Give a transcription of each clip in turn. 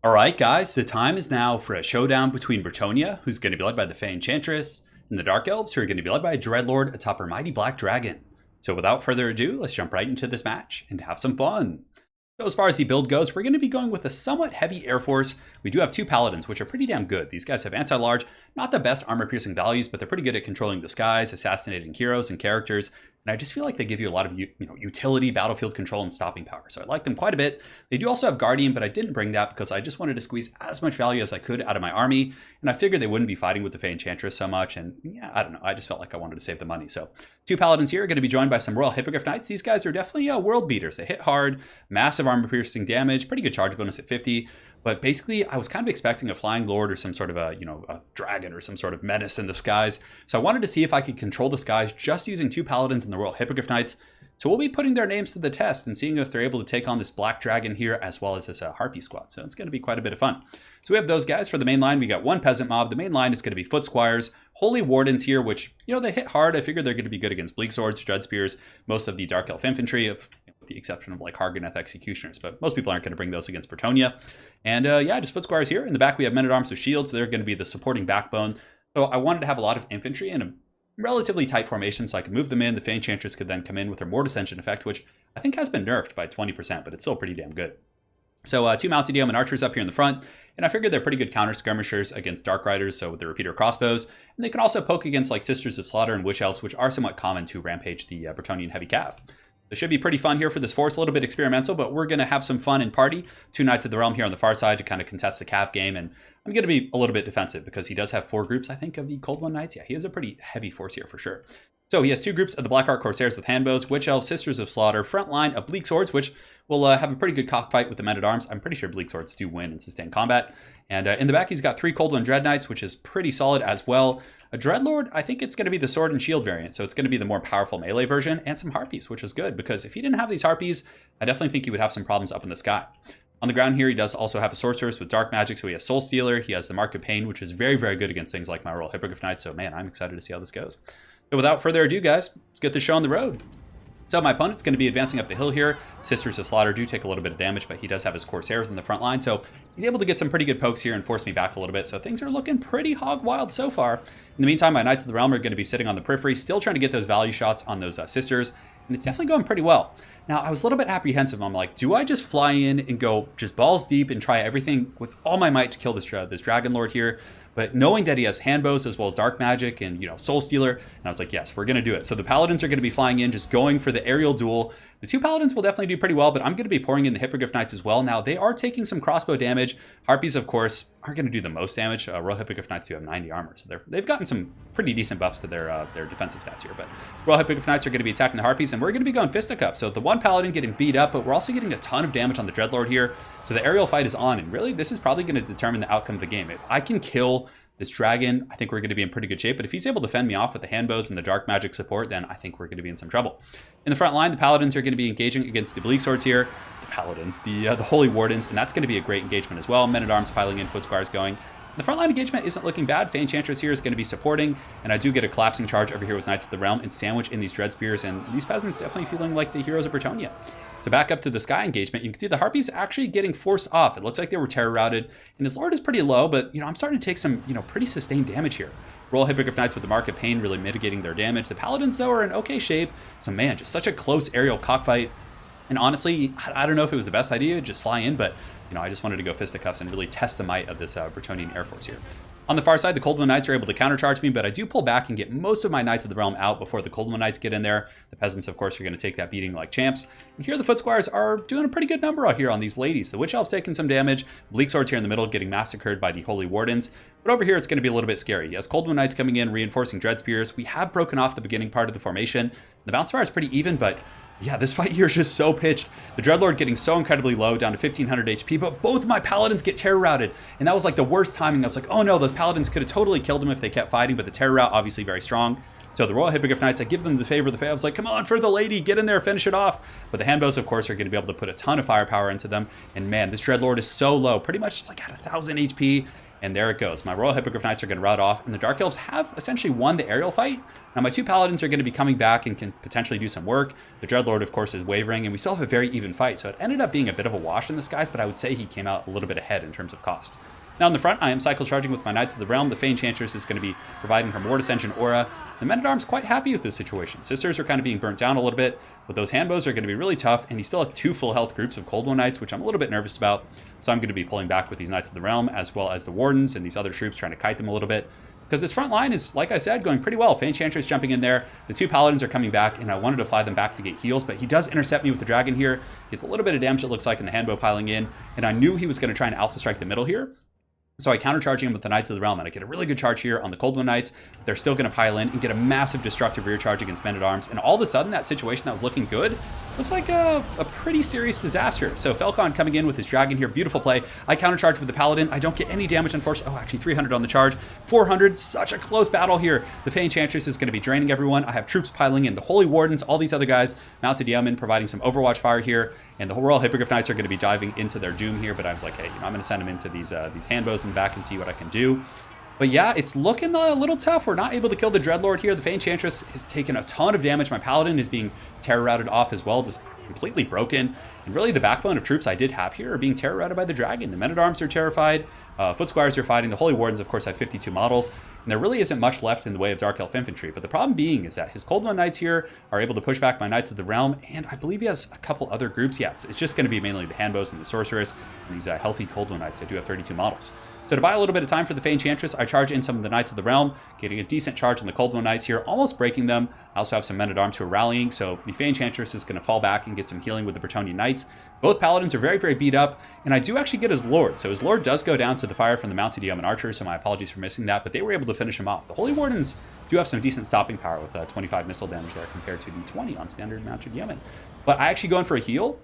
Alright guys, the time is now for a showdown between Bretonnia, who's going to be led by the Fey Enchantress, and the Dark Elves, who are going to be led by a Dreadlord atop her mighty black dragon. So without further ado, let's jump right into this match and have some fun. So as far as the build goes, we're going to be going with a somewhat heavy Air Force. We do have two Paladins, which are pretty damn good. These guys have anti-large, not the best armor-piercing values, but they're pretty good at controlling the skies, assassinating heroes and characters, and I just feel like they give you a lot of utility, battlefield control, and stopping power. So I like them quite a bit. They do also have Guardian, but I didn't bring that because I just wanted to squeeze as much value as I could out of my army, and I figured they wouldn't be fighting with the Fey Enchantress so much, and yeah, I don't know. I just felt like I wanted to save the money. So two Paladins here are going to be joined by some Royal Hippogriff Knights. These guys are definitely world beaters. They hit hard, massive armor-piercing damage, pretty good charge bonus at 50. But basically, I was kind of expecting a Flying Lord or some sort of a dragon or some sort of menace in the skies. So I wanted to see if I could control the skies just using two Paladins and the Royal Hippogriff Knights. So we'll be putting their names to the test and seeing if they're able to take on this Black Dragon here as well as this Harpy squad. So it's going to be quite a bit of fun. So we have those guys for the main line. We got one Peasant Mob. The main line is going to be Foot Squires, Holy Wardens here, which, they hit hard. I figured they're going to be good against Bleak Swords, Dread Spears, most of the Dark Elf Infantry, with the exception of like Harganeth Executioners, but most people aren't going to bring those against Bretonnia. And yeah, just Foot Squires here. In the back, we have Men-at-Arms with shields. They're going to be the supporting backbone. So I wanted to have a lot of infantry in a relatively tight formation so I could move them in. The Fey Enchantress could then come in with her Mortis Engine effect, which I think has been nerfed by 20%, but it's still pretty damn good. So two Mounted Yeoman Archers up here in the front, and I figured they're pretty good counter skirmishers against Dark Riders, so with the Repeater Crossbows, and they can also poke against like Sisters of Slaughter and Witch Elves, which are somewhat common to rampage the Bretonnian Heavy Cav. It should be pretty fun here for this force, a little bit experimental, but we're going to have some fun and party. Two Knights of the Realm here on the far side to kind of contest the Cav game, and I'm going to be a little bit defensive because he does have four groups, I think, of the Cold One Knights. Yeah, he has a pretty heavy force here for sure. So he has two groups of the Black Ark Corsairs with handbows, Witch Elves, Sisters of Slaughter, front line of Bleak Swords, which will have a pretty good cockfight with the Men-at-Arms. I'm pretty sure Bleak Swords do win in sustained combat. And in the back, he's got three Cold One Dread Knights, which is pretty solid as well. A Dreadlord, I think it's going to be the Sword and Shield variant, so it's going to be the more powerful melee version, and some Harpies, which is good, because if he didn't have these Harpies, I definitely think he would have some problems up in the sky. On the ground here, he does also have a Sorceress with Dark Magic, so he has Soul Stealer, he has the Mark of Pain, which is very, very good against things like my Royal Hippogriff Knight, so man, I'm excited to see how this goes. So without further ado, guys, let's get the show on the road. So my opponent's going to be advancing up the hill here. Sisters of Slaughter do take a little bit of damage, but he does have his Corsairs in the front line, so he's able to get some pretty good pokes here and force me back a little bit, so things are looking pretty hog wild so far. In the meantime, my Knights of the Realm are going to be sitting on the periphery, still trying to get those value shots on those Sisters, and it's definitely going pretty well. Now, I was a little bit apprehensive. I'm like, do I just fly in and go just balls deep and try everything with all my might to kill this Dragon Lord here? But knowing that he has handbows as well as Dark Magic and, Soul Stealer, and I was like, yes, we're going to do it. So the Paladins are going to be flying in, just going for the aerial duel. The two Paladins will definitely do pretty well, but I'm going to be pouring in the Hippogriff Knights as well. Now, they are taking some crossbow damage. Harpies, of course, aren't going to do the most damage. Royal Hippogriff Knights do have 90 armor, so they've gotten some pretty decent buffs to their defensive stats here. But Royal Hippogriff Knights are going to be attacking the Harpies, and we're going to be going fisticuffs. So the one Paladin getting beat up, but we're also getting a ton of damage on the Dreadlord here. So the aerial fight is on, and really, this is probably going to determine the outcome of the game. If I can kill this dragon, I think we're going to be in pretty good shape, but if he's able to fend me off with the handbows and the Dark Magic support, then I think we're going to be in some trouble. In the front line, the Paladins are going to be engaging against the Bleak Swords here, the Paladins, the Holy Wardens, and that's going to be a great engagement as well. Men-at-Arms piling in, Foot Squires going. The frontline engagement isn't looking bad. Fey Enchantress here is going to be supporting, and I do get a collapsing charge over here with Knights of the Realm and sandwich in these Dread Spears, and these peasants definitely feeling like the heroes of Bretonnia. To back up to the sky engagement, you can see the Harpies actually getting forced off. It looks like they were terror routed, and his Lord is pretty low, but I'm starting to take some pretty sustained damage here. Royal Hippogriff Knights with the Mark of Pain really mitigating their damage. The Paladins, though, are in okay shape. So man, just such a close aerial cockfight. And honestly, I don't know if it was the best idea to just fly in, but I just wanted to go fisticuffs and really test the might of this Bretonnian Air Force here. On the far side, the Cold One Knights are able to countercharge me, but I do pull back and get most of my Knights of the Realm out before the Cold One Knights get in there. The peasants, of course, are going to take that beating like champs. And here the Foot Squires are doing a pretty good number out here on these ladies. The Witch Elves taking some damage. Bleak Swords here in the middle getting massacred by the Holy Wardens. But over here, it's going to be a little bit scary. Yes, Cold One Knights coming in, reinforcing Dread Spears. We have broken off the beginning part of the formation. The bounce fire is pretty even, but yeah, this fight here is just so pitched. The Dreadlord getting so incredibly low, down to 1500 HP, but both of my Paladins get terror routed. And that was like the worst timing. I was like, oh no, those Paladins could have totally killed him if they kept fighting, but the terror route obviously very strong. So the Royal Hippogriff Knights, I give them the favor of the Fae. I was like, come on, for the lady, get in there, finish it off. But the handbows, of course, are going to be able to put a ton of firepower into them. And man, this Dreadlord is so low, pretty much like at 1000 HP. And there it goes. My Royal Hippogriff Knights are going to rout off, and the Dark Elves have essentially won the aerial fight. Now my 2 Paladins are going to be coming back and can potentially do some work. The Dreadlord, of course, is wavering, and we still have a very even fight. So it ended up being a bit of a wash in this, guys, but I would say he came out a little bit ahead in terms of cost. Now in the front, I am cycle charging with my Knights of the Realm. The Fey Enchantress is going to be providing her Mortis Engine aura. The Men-at-Arms quite happy with this situation. Sisters are kind of being burnt down a little bit, but those handbows are going to be really tough, and he still has 2 full health groups of Cold One Knights, which I'm a little bit nervous about. So I'm going to be pulling back with these Knights of the Realm, as well as the Wardens and these other troops, trying to kite them a little bit. Because this front line is, like I said, going pretty well. Fey Enchantress jumping in there. The 2 Paladins are coming back, and I wanted to fly them back to get heals, but he does intercept me with the Dragon here. Gets a little bit of damage, it looks like, in the handbow piling in, and I knew he was going to try and Alpha Strike the middle here. So I countercharging him with the Knights of the Realm, and I get a really good charge here on the Cold One Knights. They're still going to pile in and get a massive destructive rear charge against Men-at-Arms. And all of a sudden, that situation that was looking good looks like a pretty serious disaster. So Falcon coming in with his Dragon here. Beautiful play. I countercharge with the Paladin. I don't get any damage, unfortunately. Oh, actually 300 on the charge. 400. Such a close battle here. The Fey Enchantress is going to be draining everyone. I have troops piling in. The Holy Wardens, all these other guys. Mounted Yeomen providing some Overwatch fire here. And the Royal Hippogriff Knights are going to be diving into their doom here. But I was like, hey, I'm going to send them into these handbows in the back and see what I can do. But yeah, it's looking a little tough. We're not able to kill the Dreadlord here. The Fey Enchantress has taken a ton of damage. My Paladin is being terror routed off as well, just completely broken. And really the backbone of troops I did have here are being terror routed by the Dragon. The Men-at-Arms are terrified. Foot Squires are fighting. The Holy Wardens, of course, have 52 models. And there really isn't much left in the way of Dark Elf Infantry. But the problem being is that his Cold One Knights here are able to push back my Knights of the Realm. And I believe he has a couple other groups. Yeah, it's just going to be mainly the Handbows and the Sorceress and these healthy Cold One Knights that do have 32 models. So to buy a little bit of time for the Fey Enchantress, I charge in some of the Knights of the Realm, getting a decent charge on the Cold One Knights here, almost breaking them. I also have some Men-at-Arms who are rallying, so the Fey Enchantress is going to fall back and get some healing with the Bretonnia Knights. Both Paladins are very, very beat up, and I do actually get his Lord. So his Lord does go down to the fire from the Mounted Yeoman Archer, so my apologies for missing that, but they were able to finish him off. The Holy Wardens do have some decent stopping power with 25 missile damage there compared to the 20 on standard Mounted Yeoman. But I actually go in for a heal.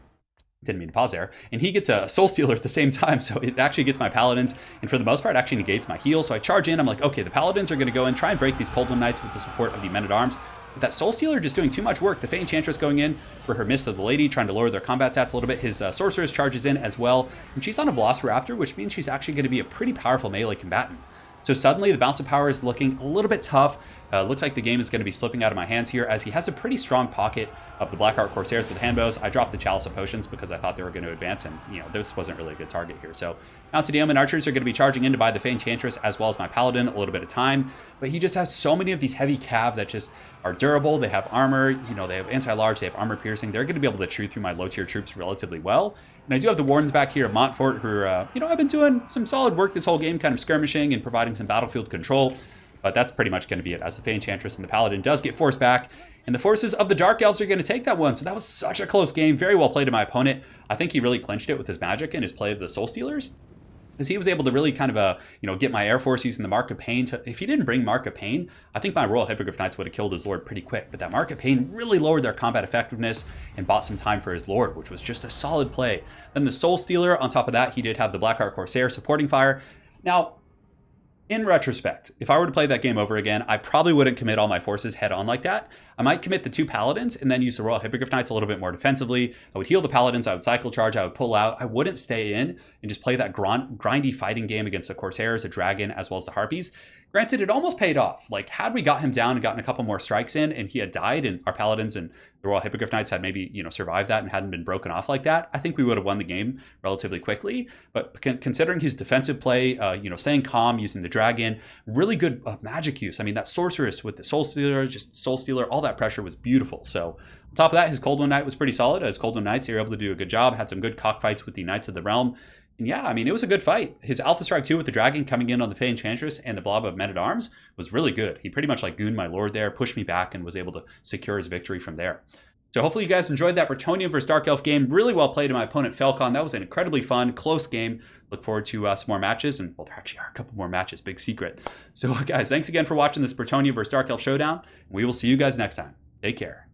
Didn't mean to pause there. And he gets a Soul Stealer at the same time, so it actually gets my Paladins, and for the most part, actually negates my heal. So I charge in, I'm like, okay, the Paladins are going to go in, try and break these Cold One Knights with the support of the Men-at-Arms. But that Soul Stealer just doing too much work. The Fey Enchantress going in for her Mist of the Lady, trying to lower their combat stats a little bit. His Sorceress charges in as well, and she's on a Velociraptor, which means she's actually going to be a pretty powerful melee combatant. So suddenly the balance of power is looking a little bit tough. Looks like the game is going to be slipping out of my hands here as he has a pretty strong pocket of the Blackheart Corsairs with handbows. I dropped the Chalice of Potions because I thought they were going to advance, and this wasn't really a good target here. So Mounted Yeoman Archers are going to be charging in to buy the Fey Enchantress as well as my Paladin a little bit of time. But he just has so many of these heavy cav that just are durable. They have armor, they have anti-large, they have armor piercing. They're going to be able to chew through my low tier troops relatively well. And I do have the Wardens back here at Montfort who are, I've been doing some solid work this whole game, kind of skirmishing and providing some battlefield control. But that's pretty much going to be it, as the Fey Enchantress and the Paladin does get forced back. And the forces of the Dark Elves are going to take that one. So that was such a close game. Very well played to my opponent. I think he really clinched it with his magic and his play of the Soul Stealers, because he was able to really kind of, get my Air Force using the Mark of Pain. If he didn't bring Mark of Pain, I think my Royal Hippogriff Knights would have killed his Lord pretty quick. But that Mark of Pain really lowered their combat effectiveness and bought some time for his Lord, which was just a solid play. Then the Soul Stealer, on top of that, he did have the Blackheart Corsair supporting fire. Now, in retrospect, if I were to play that game over again, I probably wouldn't commit all my forces head on like that. I might commit the 2 Paladins and then use the Royal Hippogriff Knights a little bit more defensively. I would heal the Paladins, I would cycle charge, I would pull out. I wouldn't stay in and just play that grindy fighting game against the Corsairs, the Dragon, as well as the Harpies. Granted, it almost paid off. Like, had we got him down and gotten a couple more strikes in and he had died and our Paladins and the Royal Hippogriff Knights had maybe, survived that and hadn't been broken off like that, I think we would have won the game relatively quickly. But considering his defensive play, staying calm, using the Dragon, really good magic use. I mean, that Sorceress with the Soul Stealer, all that pressure was beautiful. So on top of that, his Cold One Knight was pretty solid. His Cold One Knights, they were able to do a good job, had some good cockfights with the Knights of the Realm. And yeah, I mean, it was a good fight. His Alpha Strike 2 with the Dragon coming in on the Fey Enchantress and the blob of Men-at-Arms was really good. He pretty much gooned my Lord there, pushed me back, and was able to secure his victory from there. So hopefully you guys enjoyed that Bretonnia versus Dark Elf game. Really well played to my opponent, Falcon. That was an incredibly fun, close game. Look forward to some more matches. And, well, there actually are a couple more matches. Big secret. So, guys, thanks again for watching this Bretonnia versus Dark Elf showdown. We will see you guys next time. Take care.